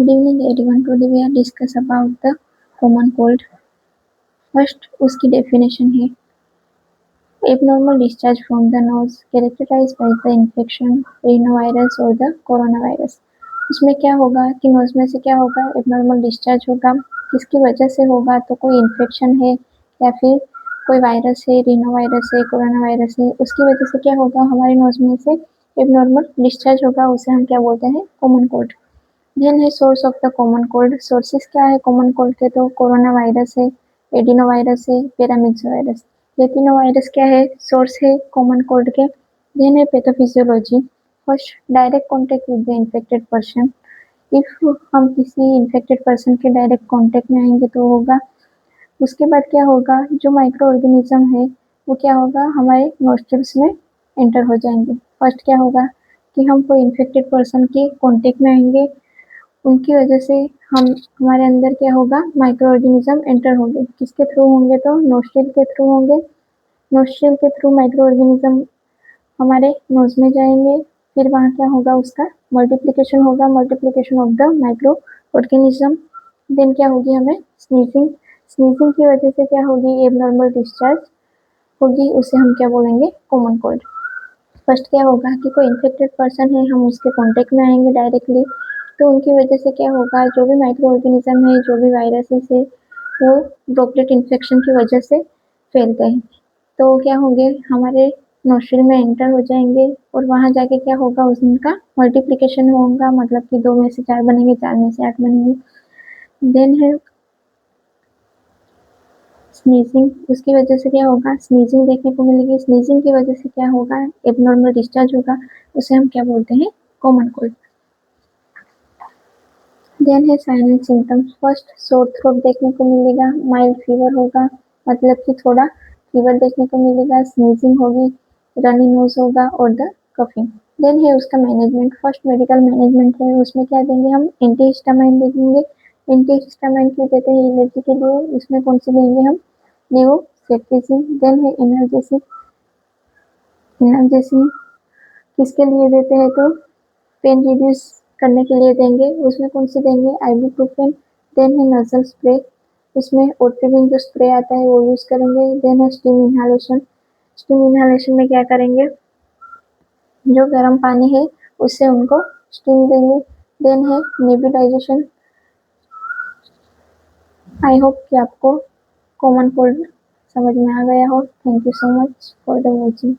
Good evening everyone. Today we are discuss about the common cold. First उसकी definition है abnormal discharge from the nose characterized by the infection, rhinovirus or the coronavirus. उसमें क्या होगा कि knows में से क्या होगा, एबनॉर्मल डिस्चार्ज होगा, किसकी वजह से होगा, तो कोई इन्फेक्शन है या फिर कोई वायरस है, रीनोवायरस है, कोरोना वायरस है, उसकी वजह से क्या होगा, हमारे नोज में से एबनॉर्मल डिस्चार्ज होगा, उसे हम क्या बोलते हैं, कॉमन कोल्ड। देन है source of the common cold. Sources क्या है कॉमन कोल्ड के, तो कोरोना वायरस है, एडिनो वायरस है, पैरामिक्स वायरस, ये तीनों वायरस क्या है, सोर्स है कॉमन कोल्ड के। देन है pathophysiology. First direct contact with the infected person. If हम किसी इन्फेक्टेड पर्सन के डायरेक्ट कॉन्टेक्ट में आएंगे तो होगा। उसके बाद क्या होगा, जो माइक्रो ऑर्गेनिज्म है वो क्या होगा, हमारे नोस्ट्रिल्स में एंटर हो जाएंगे। फर्स्ट क्या होगा कि हम कोई इन्फेक्टेड पर्सन के कॉन्टेक्ट में आएंगे, उनकी वजह से हम हमारे अंदर क्या होगा, माइक्रो ऑर्गेनिज्म एंटर होंगे। किसके थ्रू होंगे, तो नोस्ट्रिल के थ्रू होंगे। नोस्ट्रिल के थ्रू माइक्रो ऑर्गेनिज्म हमारे नोज में जाएंगे, फिर वहाँ क्या होगा, उसका मल्टीप्लिकेशन होगा, multiplication of the micro organism. Then क्या होगी, हमें स्नीजिंग। स्नीजिंग की वजह से क्या होगी, एबनॉर्मल डिस्चार्ज होगी, उसे हम क्या बोलेंगे, कॉमन कोल्ड। फर्स्ट क्या होगा कि कोई इन्फेक्टेड पर्सन है, हम उसके कॉन्टेक्ट में आएंगे डायरेक्टली, तो उनकी वजह से क्या होगा, जो भी माइक्रो ऑर्गेनिज्म है, जो भी वायरसेस है, वो ड्रॉपलेट इन्फेक्शन की वजह से फैलते हैं। तो क्या होंगे, हमारे नोस्ट्रिल में एंटर हो जाएंगे और वहाँ जाके क्या होगा, उनका मल्टीप्लिकेशन होगा, मतलब कि 2 में से 4 बनेंगे, 4 में से 8 बनेंगे। देन है स्नीजिंग। उसकी वजह से क्या होगा, स्नीजिंग देखने को मिलेगी। स्नीजिंग की वजह से क्या होगा, एबनॉर्मल डिस्चार्ज होगा, उसे हम क्या बोलते हैं, कॉमन कोल्ड। देन है sign and symptoms. First sore throat देखने को मिलेगा, माइल्ड फीवर होगा, मतलब कि थोड़ा फीवर देखने को मिलेगा, स्नीजिंग होगी, रनी नोज होगा और द कफिंग। देन है उसका मैनेजमेंट। फर्स्ट मेडिकल मैनेजमेंट है, उसमें क्या देंगे हम, एंटी हिस्टामाइन देंगे। एंटी हिस्टामाइन क्यों देते हैं, एलर्जी के लिए, उसमें कौन से देंगे हम, लेवोसेट्रिजिन। देन है एनाल्जेसिक। एनाल्जेसिक किसके लिए देते हैं, तो पेन रिड्यूस करने के लिए देंगे, उसमें कौन से देंगे, आइबुप्रोफेन। देन है नजल स्प्रे, उसमें ओट्रिविन जो स्प्रे आता है वो यूज करेंगे। देन है स्टीम इनहालेशन। स्टीम इनहालेशन में क्या करेंगे, जो गर्म पानी है उससे उनको स्टीम देंगे। देन है नेबुलाइजेशन। आई होप कि आपको कॉमन कोल्ड समझ में आ गया हो। Thank you so much for the watching.